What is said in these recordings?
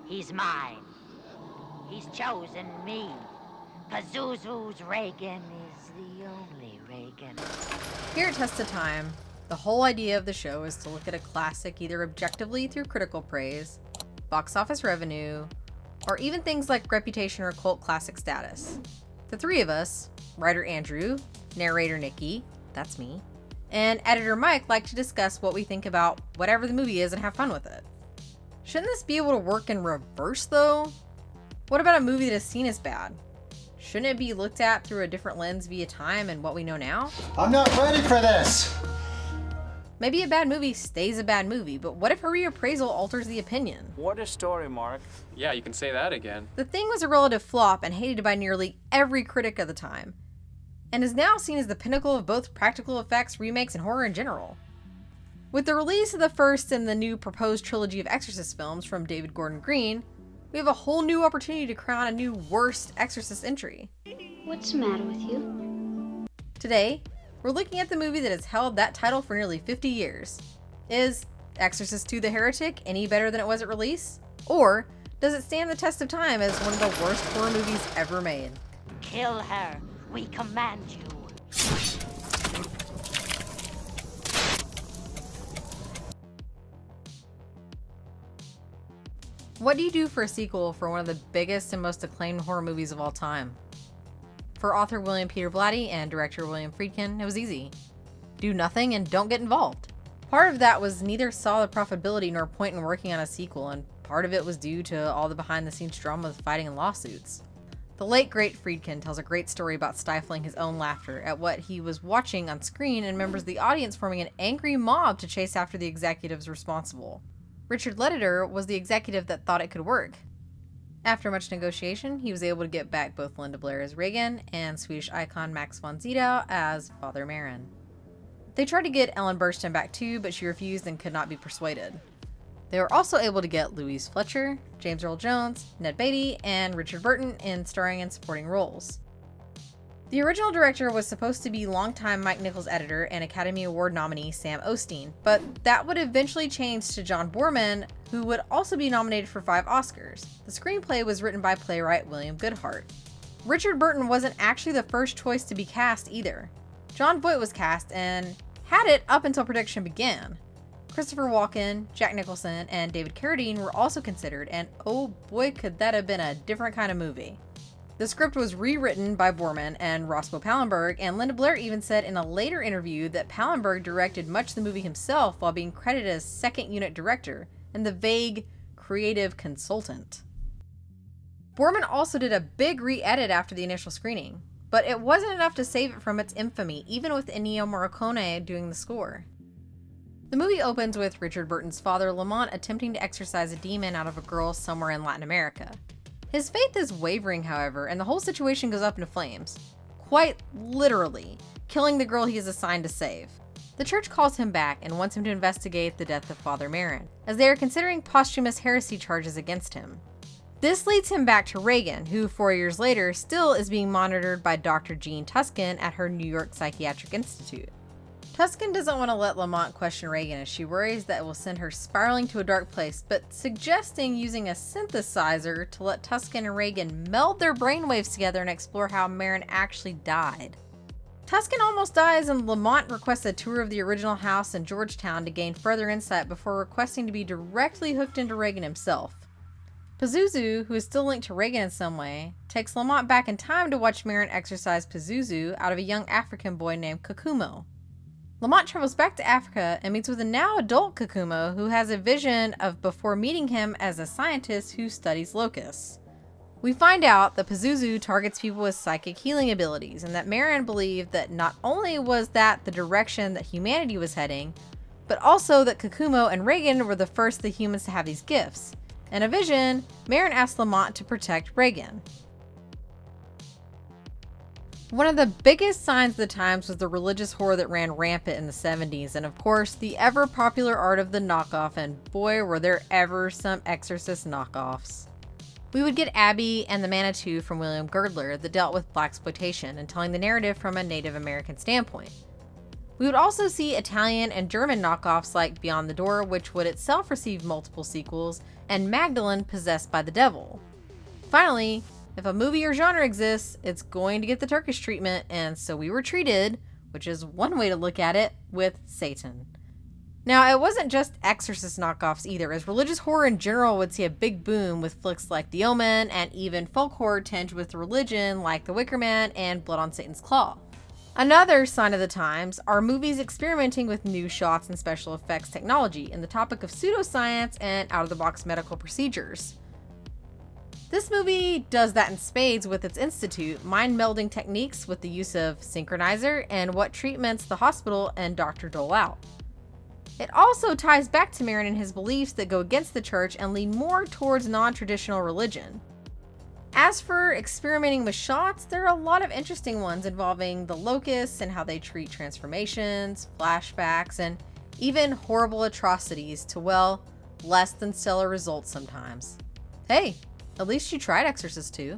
He's mine. He's chosen me. Pazuzu's Reagan is the only Reagan. Here at Test of Time, the whole idea of the show is to look at a classic either objectively through critical praise, box office revenue, or even things like reputation or cult classic status. The three of us, writer Andrew, narrator Niki, that's me, and editor Mike like to discuss what we think about whatever the movie is and have fun with it. Shouldn't this be able to work in reverse though? What about a movie that is seen as bad? Shouldn't it be looked at through a different lens via time and what we know now? I'm not ready for this! Maybe a bad movie stays a bad movie, but what if a reappraisal alters the opinion? What a story, Mark. Yeah, you can say that again. The Thing was a relative flop and hated by nearly every critic of the time, and is now seen as the pinnacle of both practical effects, remakes, and horror in general. With the release of the first in the new proposed trilogy of Exorcist films from David Gordon Green, we have a whole new opportunity to crown a new worst Exorcist entry. What's the matter with you? Today, we're looking at the movie that has held that title for nearly 50 years. Is Exorcist II: The Heretic any better than it was at release? Or does it stand the test of time as one of the worst horror movies ever made? Kill her. We command you. What do you do for a sequel for one of the biggest and most acclaimed horror movies of all time? For author William Peter Blatty and director William Friedkin, it was easy. Do nothing and don't get involved. Part of that was neither saw the profitability nor point in working on a sequel, and part of it was due to all the behind-the-scenes drama with fighting and lawsuits. The late great Friedkin tells a great story about stifling his own laughter at what he was watching on screen and members of the audience forming an angry mob to chase after the executives responsible. Richard Lederer was the executive that thought it could work. After much negotiation, he was able to get back both Linda Blair as Reagan and Swedish icon Max von Sydow as Father Merrin. They tried to get Ellen Burstyn back too, but she refused and could not be persuaded. They were also able to get Louise Fletcher, James Earl Jones, Ned Beatty, and Richard Burton in starring and supporting roles. The original director was supposed to be longtime Mike Nichols editor and Academy Award nominee Sam Osteen, but that would eventually change to John Boorman, who would also be nominated for 5 Oscars. The screenplay was written by playwright William Goodhart. Richard Burton wasn't actually the first choice to be cast either. Jon Voight was cast and had it up until production began. Christopher Walken, Jack Nicholson, and David Carradine were also considered, and oh boy could that have been a different kind of movie. The script was rewritten by Boorman and Roscoe Pallenberg, and Linda Blair even said in a later interview that Pallenberg directed much of the movie himself while being credited as second unit director and the vague creative consultant. Boorman also did a big re-edit after the initial screening, but it wasn't enough to save it from its infamy, even with Ennio Morricone doing the score. The movie opens with Richard Burton's father, Lamont, attempting to exorcise a demon out of a girl somewhere in Latin America. His faith is wavering, however, and the whole situation goes up into flames. Quite literally, killing the girl he is assigned to save. The church calls him back and wants him to investigate the death of Father Merrin, as they are considering posthumous heresy charges against him. This leads him back to Reagan, who 4 years later still is being monitored by Dr. Jean Tuskin at her New York Psychiatric Institute. Tuskin doesn't want to let Lamont question Reagan as she worries that it will send her spiraling to a dark place, but suggesting using a synthesizer to let Tuskin and Reagan meld their brainwaves together and explore how Merrin actually died. Tuskin almost dies, and Lamont requests a tour of the original house in Georgetown to gain further insight before requesting to be directly hooked into Reagan himself. Pazuzu, who is still linked to Reagan in some way, takes Lamont back in time to watch Merrin exorcise Pazuzu out of a young African boy named Kakumo. Lamont travels back to Africa and meets with a now adult Kakumo who has a vision of before meeting him as a scientist who studies locusts. We find out that Pazuzu targets people with psychic healing abilities, and that Merrin believed that not only was that the direction that humanity was heading, but also that Kakumo and Reagan were the first of the humans to have these gifts. In a vision, Merrin asks Lamont to protect Reagan. One of the biggest signs of the times was the religious horror that ran rampant in the 70s, and of course, the ever popular art of the knockoff, and boy were there ever some Exorcist knockoffs. We would get Abby and the Manitou from William Girdler that dealt with blaxploitation and telling the narrative from a Native American standpoint. We would also see Italian and German knockoffs like Beyond the Door, which would itself receive multiple sequels, and Magdalene Possessed by the Devil. Finally, if a movie or genre exists, it's going to get the Turkish treatment, and so we were treated, which is one way to look at it, with Satan. Now, it wasn't just Exorcist knockoffs either, as religious horror in general would see a big boom with flicks like The Omen, and even folk horror tinged with religion like The Wicker Man and Blood on Satan's Claw. Another sign of the times are movies experimenting with new shots and special effects technology in the topic of pseudoscience and out-of-the-box medical procedures. This movie does that in spades with its institute, mind-melding techniques with the use of synchronizer and what treatments the hospital and doctor dole out. It also ties back to Marin and his beliefs that go against the church and lean more towards non-traditional religion. As for experimenting with shots, there are a lot of interesting ones involving the locusts and how they treat transformations, flashbacks, and even horrible atrocities to, well, less than stellar results sometimes. Hey, at least you tried Exorcist II.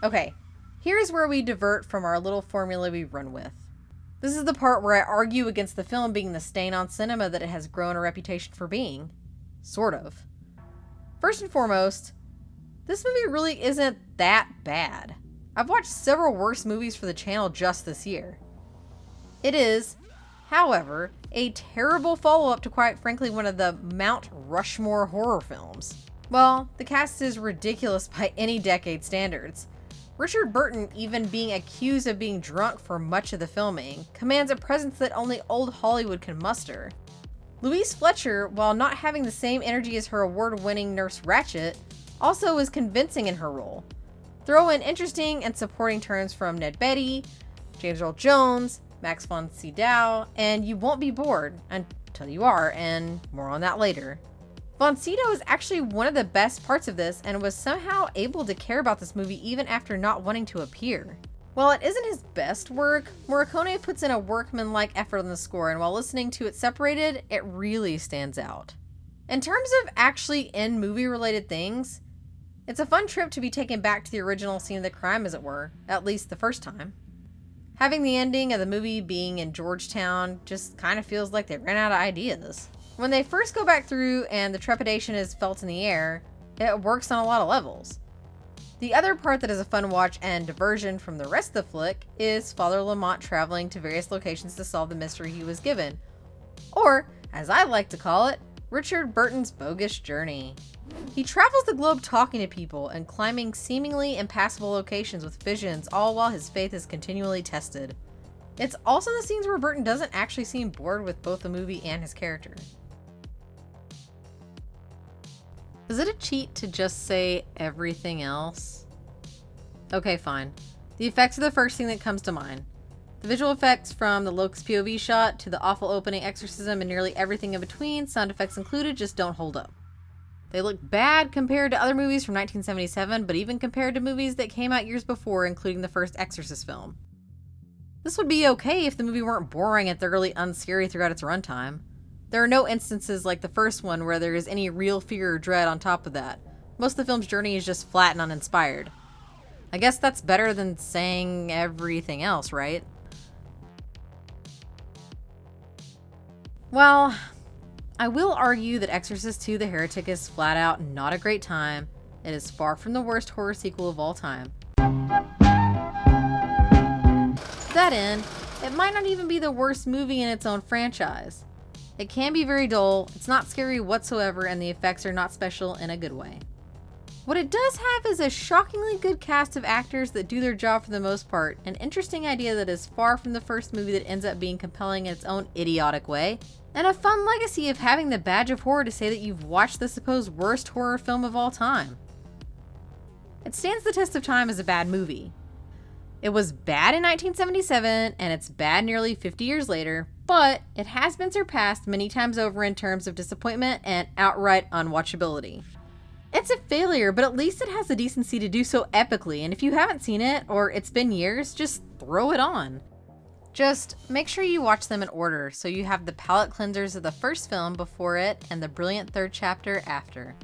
Okay, here's where we divert from our little formula we run with. This is the part where I argue against the film being the stain on cinema that it has grown a reputation for being. Sort of. First and foremost, this movie really isn't that bad. I've watched several worse movies for the channel just this year. It is, however, a terrible follow-up to, quite frankly, one of the Mount Rushmore horror films. Well, the cast is ridiculous by any decade standards. Richard Burton, even being accused of being drunk for much of the filming, commands a presence that only old Hollywood can muster. Louise Fletcher, while not having the same energy as her award-winning Nurse Ratched, also is convincing in her role. Throw in interesting and supporting turns from Ned Beatty, James Earl Jones, Max von Sydow, and you won't be bored until you are, and more on that later. Von Sydow is actually one of the best parts of this and was somehow able to care about this movie even after not wanting to appear. While it isn't his best work, Morricone puts in a workmanlike effort on the score, and while listening to it separated, it really stands out. In terms of actually in-movie related things, it's a fun trip to be taken back to the original scene of the crime, as it were, at least the first time. Having the ending of the movie being in Georgetown just kind of feels like they ran out of ideas. When they first go back through and the trepidation is felt in the air, it works on a lot of levels. The other part that is a fun watch and diversion from the rest of the flick is Father Lamont traveling to various locations to solve the mystery he was given. Or, as I like to call it, Richard Burton's bogus journey. He travels the globe talking to people and climbing seemingly impassable locations with visions, all while his faith is continually tested. It's also the scenes where Burton doesn't actually seem bored with both the movie and his character. Is it a cheat to just say everything else? Okay, fine. The effects are the first thing that comes to mind. The visual effects from the locust POV shot to the awful opening exorcism and nearly everything in between, sound effects included, just don't hold up. They look bad compared to other movies from 1977, but even compared to movies that came out years before, including the first Exorcist film. This would be okay if the movie weren't boring and thoroughly unscary throughout its runtime. There are no instances like the first one where there is any real fear or dread on top of that. Most of the film's journey is just flat and uninspired. I guess that's better than saying everything else, right? Well, I will argue that Exorcist II: The Heretic is flat out not a great time. It is far from the worst horror sequel of all time. To that end, it might not even be the worst movie in its own franchise. It can be very dull, it's not scary whatsoever, and the effects are not special in a good way. What it does have is a shockingly good cast of actors that do their job for the most part, an interesting idea that is far from the first movie that ends up being compelling in its own idiotic way, and a fun legacy of having the badge of horror to say that you've watched the supposed worst horror film of all time. It stands the test of time as a bad movie. It was bad in 1977, and it's bad nearly 50 years later, but it has been surpassed many times over in terms of disappointment and outright unwatchability. It's a failure, but at least it has the decency to do so epically, and if you haven't seen it, or it's been years, just throw it on. Just make sure you watch them in order, so you have the palate cleansers of the first film before it, and the brilliant third chapter after.